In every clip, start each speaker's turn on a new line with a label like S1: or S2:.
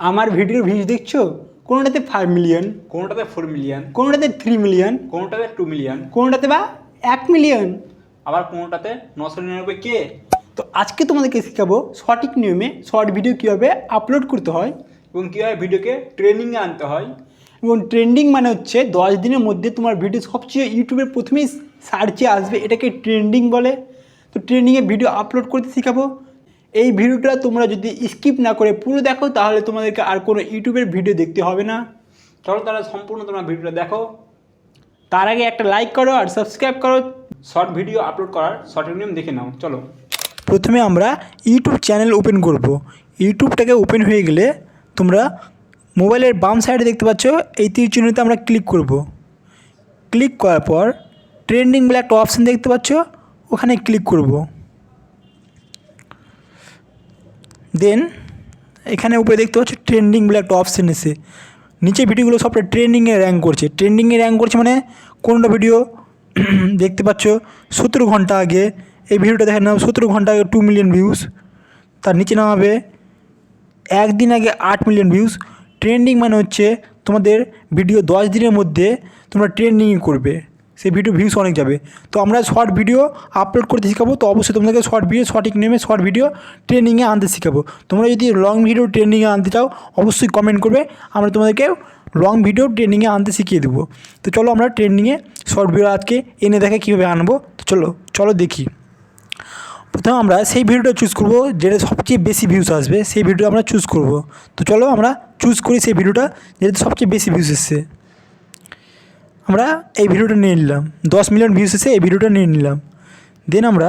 S1: আমার ভিডিওর ভিউজ দেখছো, কোনোটাতে 5 মিলিয়ন,
S2: কোনোটাতে 4 মিলিয়ন,
S1: কোনোটাতে 3 মিলিয়ন,
S2: কোনোটাতে 2 মিলিয়ন,
S1: কোনোটাতে বা 1 মিলিয়ন।
S2: আবার কোনোটাতে 999 কে।
S1: তো আজকে তোমাদেরকে শেখাবো সঠিক নিয়মে শর্ট ভিডিও কীভাবে আপলোড করতে হয়
S2: এবং কীভাবে ভিডিওকে ট্রেনিংয়ে আনতে হয়।
S1: এবং ট্রেন্ডিং মানে হচ্ছে 10 দিনের মধ্যে তোমার ভিডিও সবচেয়ে ইউটিউবের প্রথমেই সার্চে আসবে, এটাকে ট্রেন্ডিং বলে। তো ট্রেন্ডিংয়ে ভিডিও আপলোড করতে শেখাবো। এই ভিডিওটা তোমরা যদি স্কিপ না করে পুরো দেখো তাহলে তোমাদেরকে আর কোনো ইউটিউবের ভিডিও দেখতে হবে না।
S2: চলো তাহলে সম্পূর্ণ তোমরা ভিডিওটা দেখো।
S1: তার আগে একটা লাইক করো আর সাবস্ক্রাইব করো।
S2: শর্ট ভিডিও আপলোড করার সঠিক নিয়ম দেখে নাও। চলো
S1: প্রথমে আমরা ইউটিউব চ্যানেল ওপেন করব। ইউটিউবটাকে ওপেন হয়ে গেলে তোমরা মোবাইলের বাম সাইডে দেখতে পাচ্ছ এই তীর চিহ্নতে আমরা ক্লিক করব। ক্লিক করার পর ট্রেন্ডিং বলে একটা অপশান দেখতে পাচ্ছ, ওখানে ক্লিক করব। দেন এখানে উপরে দেখতে পাচ্ছ ট্রেন্ডিং বলে একটা অপশান এসে নিচে ভিডিওগুলো সবটা ট্রেন্ডিংয়ে র্যাঙ্ক করছে। ট্রেন্ডিংয়ে র্যাঙ্ক করছে মানে কোনোটা ভিডিও দেখতে পাচ্ছ 17 ঘন্টা আগে, এই ভিডিওটা দেখে নাও 17 ঘন্টা আগে 2 মিলিয়ন ভিউজ। তার নিচে নামাবে একদিন আগে 8 মিলিয়ন ভিউজ। ট্রেন্ডিং মানে হচ্ছে তোমাদের ভিডিও 10 দিনের মধ্যে তোমরা ট্রেন্ডিংই করবে, সেই ভিডিও ভিউজ অনেক যাবে। তো আমরা শর্ট ভিডিও আপলোড করতে শেখাবো, তো অবশ্যই তোমাদেরকে শর্ট ভিডিও সঠিক নেমে শর্ট ভিডিও ট্রেন্ডিংয়ে আনতে শেখাবো। তোমরা যদি লং ভিডিও ট্রেন্ডিংয়ে আনতে চাও অবশ্যই কমেন্ট করবে, আমরা তোমাদেরকে লং ভিডিও ট্রেন্ডিংয়ে আনতে শিখিয়ে দেবো। তো চলো আমরা ট্রেন্ডিংয়ে শর্ট ভিডিও আজকে এনে দেখে কীভাবে আনবো। তো চলো দেখি। প্রথমে আমরা সেই ভিডিওটা চুজ করব যেটা সবচেয়ে বেশি ভিউজ আসবে, সেই ভিডিওটা আমরা চুজ করব। তো চলো আমরা চুজ করি সেই ভিডিওটা যেটা সবচেয়ে বেশি ভিউজ এসছে। আমরা এই ভিডিওটা নিয়ে নিলাম, 10 মিলিয়ন ভিউজ এসে এই ভিডিওটা নিয়ে নিলাম। দেন আমরা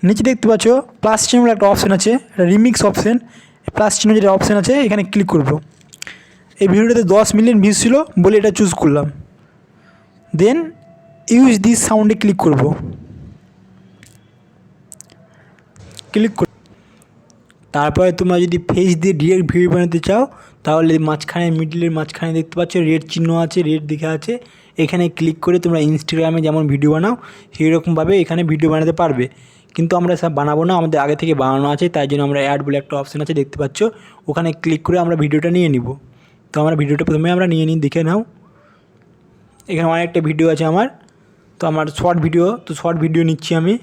S1: নিচে দেখতে পাচ্ছ প্লাস চিহ্ন একটা অপশান আছে, রিমিক্স অপশান। প্লাস চিহ্ন যেটা অপশান আছে এখানে ক্লিক করব। এই ভিডিওটাতে 10 মিলিয়ন ভিউজ ছিল বলে এটা চুজ করলাম। দেন ইউজ দিস সাউন্ডে ক্লিক করব। ক্লিক করে তারপরে তোমরা যদি ফেস দিয়ে ডিরেক্ট ভিডিও বানাতে চাও তাহলে মাঝখানে মিডলের মাঝখানে দেখতে পাচ্ছ রেড চিহ্ন আছে, রেড দেখে আছে, এখানে ক্লিক করে তোমরা ইনস্টাগ্রামে যেমন ভিডিও বানাও সেই রকমভাবে এখানে ভিডিও বানাতে পারবে। কিন্তু আমরা সব বানাবো না, আমাদের আগে থেকে বানানো আছে, তাই জন্য আমরা অ্যাড বলে একটা অপশান আছে দেখতে পাচ্ছ, ওখানে ক্লিক করে আমরা ভিডিওটা নিয়ে নিব। তো আমরা ভিডিওটা প্রথমে আমরা নিয়ে নিই, দেখে নাও। এখানে অনেকটা ভিডিও আছে আমার, তো আমার শর্ট ভিডিও নিচ্ছি আমি,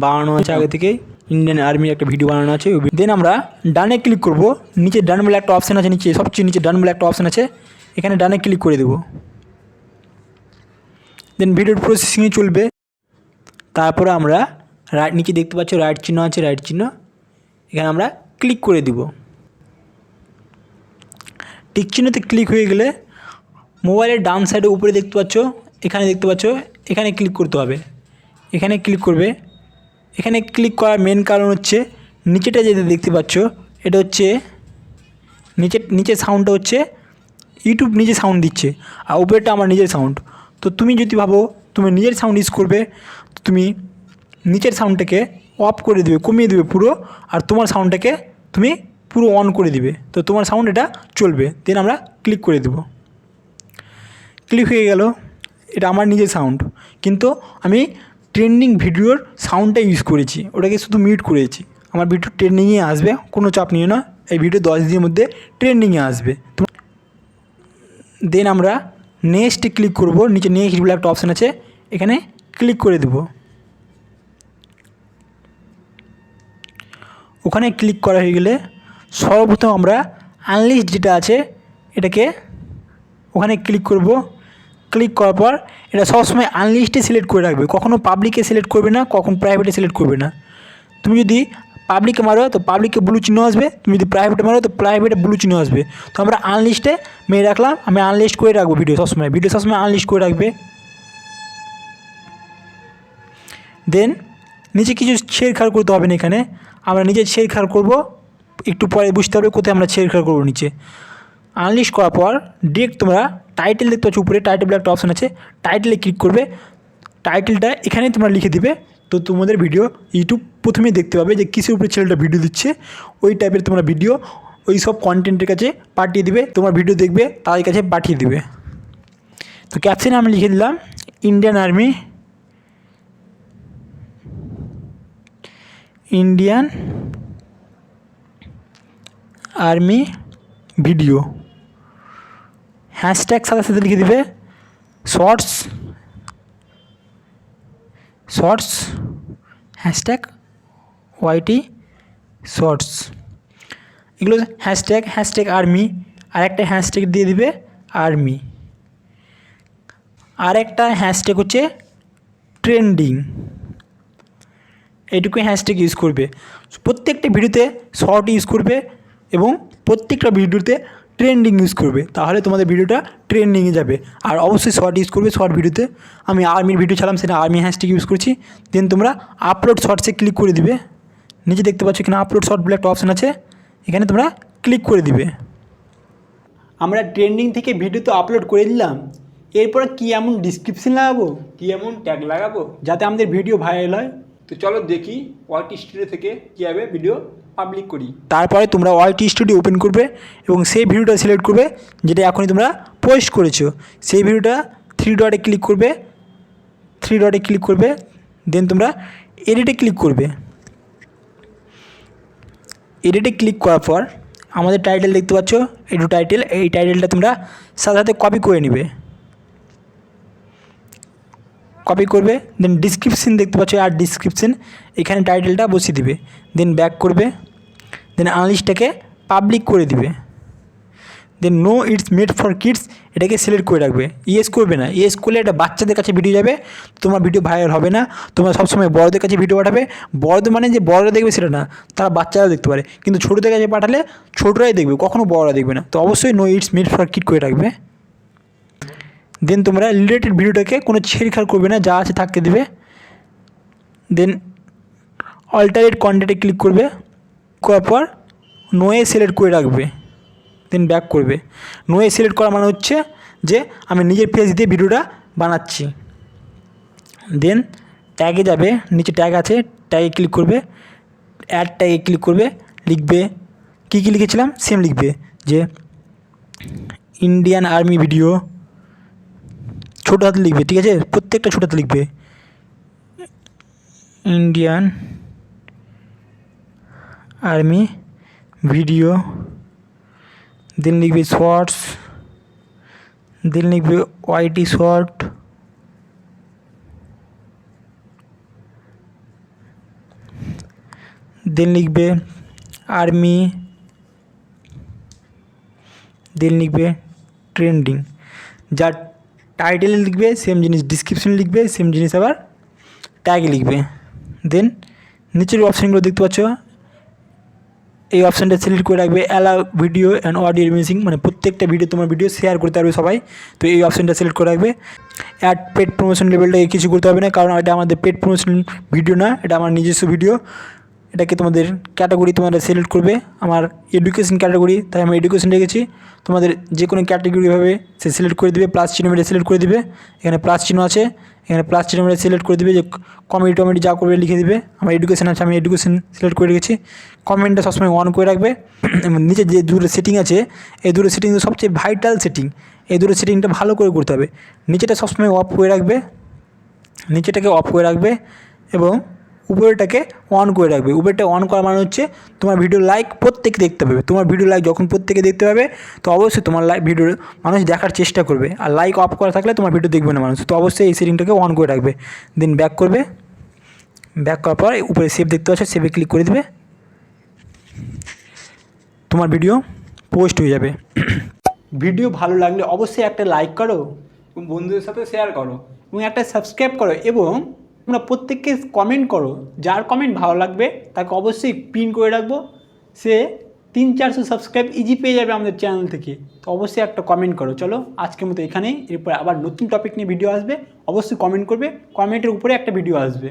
S1: বানানো আছে আগে থেকেই। ইন্ডিয়ান আর্মির একটা ভিডিও বানানো আছে। দেন আমরা ডানে ক্লিক করব। নিচে ডান বলে একটা অপশান আছে, নিচে সবচেয়ে নিচে ডান বলে একটা অপশান আছে, এখানে ডানে ক্লিক করে দেবো। দেন ভিডিওর প্রসেসিংয়ে চলবে। তারপরে আমরা নিচে দেখতে পাচ্ছ রাইট চিহ্ন আছে, রাইট চিহ্ন, এখানে আমরা ক্লিক করে দিব। টিক চিহ্নতে ক্লিক হয়ে গেলে মোবাইলের ডান সাইডে উপরে দেখতে পাচ্ছ, এখানে ক্লিক করতে হবে। এখানে ক্লিক করবে। এখানে ক্লিক করার মেন কারণ হচ্ছে নিচেটা যেটা দেখতে পাচ্ছ এটা হচ্ছে নিচের সাউন্ডটা হচ্ছে ইউটিউব নিজে সাউন্ড দিচ্ছে, আর উপরেরটা আমার নিজের সাউন্ড। তো তুমি যদি ভাবো তুমি নিজের সাউন্ড ইউজ করবে, তো তুমি নিচের সাউন্ডটাকে অফ করে দেবে, কমিয়ে দেবে পুরো, আর তোমার সাউন্ডটাকে তুমি পুরো অন করে দিবে, তো তোমার সাউন্ড এটা চলবে। দেন আমরা ক্লিক করে দেব। ক্লিক হয়ে গেল, এটা আমার নিজের সাউন্ড, কিন্তু আমি ট্রেন্ডিং ভিডিওর সাউন্ডটা ইউজ করেছি, ওটাকে শুধু মিউট করেছি। আমার ভিডিও ট্রেন্ডিংয়ে আসবে, কোনো চাপ নিও না, এই ভিডিও 10 দিনের মধ্যে ট্রেন্ডিংয়ে আসবে। দেন আমরা নেক্সটে ক্লিক করব। নিচে নেক্সট বলে একটা অপশান আছে, এখানে ক্লিক করে দেব। ওখানে ক্লিক করা হয়ে গেলে সর্বপ্রথম আমরা আনলিস্ট যেটা আছে এটাকে ওখানে ক্লিক করব। ক্লিক করার পর এটা সবসময় আনলিস্টে সিলেক্ট করে রাখবে, কখনও পাবলিকে সিলেক্ট করবে না, কখন প্রাইভেটে সিলেক্ট করবে না। তুমি যদি পাবলিকে মারো তো পাবলিকে ব্লু চিহ্ন আসবে, তুমি যদি প্রাইভেটে মারো তো প্রাইভেটে ব্লু চিহ্ন আসবে। তো আমরা আনলিস্টে মেরে রাখলাম, আমি আনলিস্ট করে রাখবো ভিডিও সবসময় আনলিস্ট করে রাখবে। দেন নিচে কিছু ছেড়খাড় করতে হবে না, এখানে আমরা নিচে ছেড়খাড় করব, একটু পরে বুঝতে হবে কোথায় আমরা ছেড়খাড় করবো। নিচে আনলিস্ট করার পর ডিরেক্ট তোমরা টাইটেল দেখতে পাচ্ছ, উপরে টাইটেল বলে একটা অপশান আছে, টাইটেলে ক্লিক করবে। টাইটেলটা এখানে তোমরা লিখে দিবে, তো তোমাদের ভিডিও ইউটিউব প্রথমেই দেখতে পাবে যে কিসের উপরে ছেলেটা ভিডিও দিচ্ছে, ওই টাইপের তোমরা ভিডিও ওই সব কন্টেন্টের কাছে পাঠিয়ে দিবে, তোমার ভিডিও দেখবে তাদের কাছে পাঠিয়ে দিবে। তো ক্যাপশনে আমি লিখে দিলাম ইন্ডিয়ান আর্মি ভিডিও, হ্যাশট্যাগ সাথে সাথে লিখে দিবে শর্টস হ্যাশট্যাগ ওয়াইটি শর্টস, এগুলো হ্যাশট্যাগ আর্মি, আর একটা হ্যাশট্যাগ দিয়ে দিবে আর্মি, আর একটা হ্যাশট্যাগ হচ্ছে ট্রেন্ডিং। এইটুকুই হ্যাশট্যাগ ইউজ করবে। প্রত্যেকটা ভিডিওতে শর্ট ইউজ করবে এবং প্রত্যেকটা ভিডিওতে ট্রেন্ডিং ইউজ করবে, তাহলে তোমাদের ভিডিওটা ট্রেন্ডিংয়ে যাবে। আর অবশ্যই শর্ট ইউজ করবে। শর্ট ভিডিওতে আমি আর্মির ভিডিও ছাড়লাম, সেটা আর্মি হ্যাশট্যাগ ইউজ করছি। দেন তোমরা আপলোড শর্টসে ক্লিক করে দিবে। নিচে দেখতে পাচ্ছ এখানে আপলোড শর্ট বলে একটা অপশান আছে, এখানে তোমরা ক্লিক করে দিবে।
S2: আমরা ট্রেন্ডিং থেকে ভিডিও তো আপলোড করে দিলাম, এরপর কি এমন ডিসক্রিপশন লাগাবো, কি এমন ট্যাগ লাগাবো যাতে আমাদের ভিডিও ভাইরাল হয়? তো চলো দেখি ওয়াইটি স্টুডিও থেকে কীভাবে ভিডিও পাবলিক করি।
S1: তারপরে তোমরা ওয়াইটি স্টুডিও ওপেন করবে এবং সেই ভিডিওটা সিলেক্ট করবে যেটা এখনই তোমরা পোস্ট করেছো। সেই ভিডিওটা থ্রি ডটে ক্লিক করবে, দেন তোমরা এডিটে ক্লিক করবে। এডিটে ক্লিক করার পর আমাদের টাইটেল দেখতে পাচ্ছ, টাইটেল, এই টাইটেলটা তোমরা সাথে সাথে কপি করে নেবে। কপি করবে, দেন ডিসক্রিপশন দেখতে পাচ্ছ, আর ডিসক্রিপশন, এখানে টাইটেলটা বসিয়ে দিবে। দেন ব্যাক করবে, দেন আনলিস্টটাকে পাবলিক করে দিবে। Then no it's made for kids, এটাকে সিলেক্ট করে রাখবে। ইয়েস করবে না, ইয়েস করলে এটা বাচ্চাদের কাছে ভিডিও যাবে, তোমার ভিডিও ভাইরাল হবে না। তোমরা সবসময় বড়দের কাছে ভিডিও পাঠাবে। বড়দের মানে যে বড়রা দেখবে সেটা না, তারা বাচ্চারাও দেখতে পারে, কিন্তু ছোটোদের কাছে পাঠালে ছোটরাই দেখবে, কখনও বড়রা দেখবে না। তো অবশ্যই no it's made for kid করে রাখবে। দেন তোমরা রিলেটেড ভিডিওটাকে কোনো ছেড়খাড় করবে না, যা আছে থাকতে দেবে। দেন অল্টারেট কন্টেন্টে ক্লিক করবে, করার পর নোয়ে সিলেক্ট করে রাখবে। দেন ব্যাক করবে। নোয়ে সিলেক্ট করা মানে হচ্ছে যে আমি নিজের পেজ দিয়ে ভিডিওটা বানাচ্ছি। দেন ট্যাগে যাবে, নিচে ট্যাগ আছে, ট্যাগে ক্লিক করবে, অ্যাড ট্যাগে ক্লিক করবে, লিখবে কী লিখেছিলাম সেম লিখবে, যে ইন্ডিয়ান আর্মি ভিডিও, ছোটো হাতে লিখবে, ঠিক আছে, প্রত্যেকটা ছোটো হাতে লিখবে, ইন্ডিয়ান আর্মি ভিডিও। দেন লিখবে শর্টস, দেন লিখবে ওয়াইটি শর্ট, দেন লিখবে আর্মি, দেন লিখবে ট্রেন্ডিং। যা টাইটেলে লিখবে সেম জিনিস ডিসক্রিপশনে লিখবে, সেম জিনিস আবার ট্যাগে লিখবে। দেন নিচের অপশানগুলো দেখতে পাচ্ছ, এই অপশানটা সিলেক্ট করে রাখবে, allow video and audio music, মানে প্রত্যেকটা ভিডিও তোমার ভিডিও শেয়ার করতে পারবে সবাই। তো এই অপশানটা সিলেক্ট করে রাখবে। অ্যাড পেড প্রমোশন লেভেলটা কিছু করতে হবে না, কারণ এটা আমাদের পেড প্রমোশন ভিডিও না, এটা আমার নিজস্ব ভিডিও। এটাকে তোমাদের ক্যাটাগরি তোমাদের সিলেক্ট করবে, আমার এডুকেশন ক্যাটাগরি, তাই আমি এডুকেশন রেখেছি। তোমাদের যে কোনো ক্যাটাগরিভাবে সে সিলেক্ট করে দিবে, প্লাস চিহ্ন মেরে সিলেক্ট করে দিবে। এখানে প্লাস চিহ্ন আছে, এখানে প্লাস চিহ্ন মেরে সিলেক্ট করে দিবে, যে কমেডি টমেডি যা করবে লিখে দিবে। আমার এডুকেশন আছে, আমি এডুকেশন সিলেক্ট করে রেখেছি। কমেন্টটা সবসময় অন করে রাখবে। নিচে যে দুটো সেটিং আছে, এই দুটো সেটিং সবচেয়ে ভাইটাল সেটিং, এই দুটো সেটিংটা ভালো করে করতে হবে। নিচেটা সবসময় অফ করে রাখবে, নিচেটাকে অফ করে রাখবে এবং উপরেটাকে অন করে রাখবে। উপরেটা অন করা মানে হচ্ছে তোমার ভিডিও লাইক প্রত্যেকে দেখতে পাবে। তোমার ভিডিও লাইক যখন প্রত্যেকে দেখতে পাবে, তো অবশ্যই তোমার ভিডিও মানুষ দেখার চেষ্টা করবে। আর লাইক অফ করা থাকলে তোমার ভিডিও দেখবে না মানুষ। তো অবশ্যই এই সেটিংটাকে অন করে রাখবে। দেন ব্যাক করবে, ব্যাক করার পর উপরে সেভ দেখতে পাচ্ছ, সেভে ক্লিক করে দেবে, তোমার ভিডিও পোস্ট হয়ে যাবে।
S2: ভিডিও ভালো লাগলে অবশ্যই একটা লাইক করো এবং বন্ধুদের সাথে শেয়ার করো এবং একটা সাবস্ক্রাইব করো, এবং তোমরা প্রত্যেককে কমেন্ট করো। যার কমেন্ট ভালো লাগবে তাকে অবশ্যই পিন করে রাখবো, সে 300-400 সাবস্ক্রাইব ইজি পেয়ে যাবে আমাদের চ্যানেল থেকে। তো অবশ্যই একটা কমেন্ট করো। চলো আজকের মতো এখানেই, এরপর আবার নতুন টপিক নিয়ে ভিডিও আসবে, অবশ্যই কমেন্ট করবে, কমেন্টের উপরে একটা ভিডিও আসবে।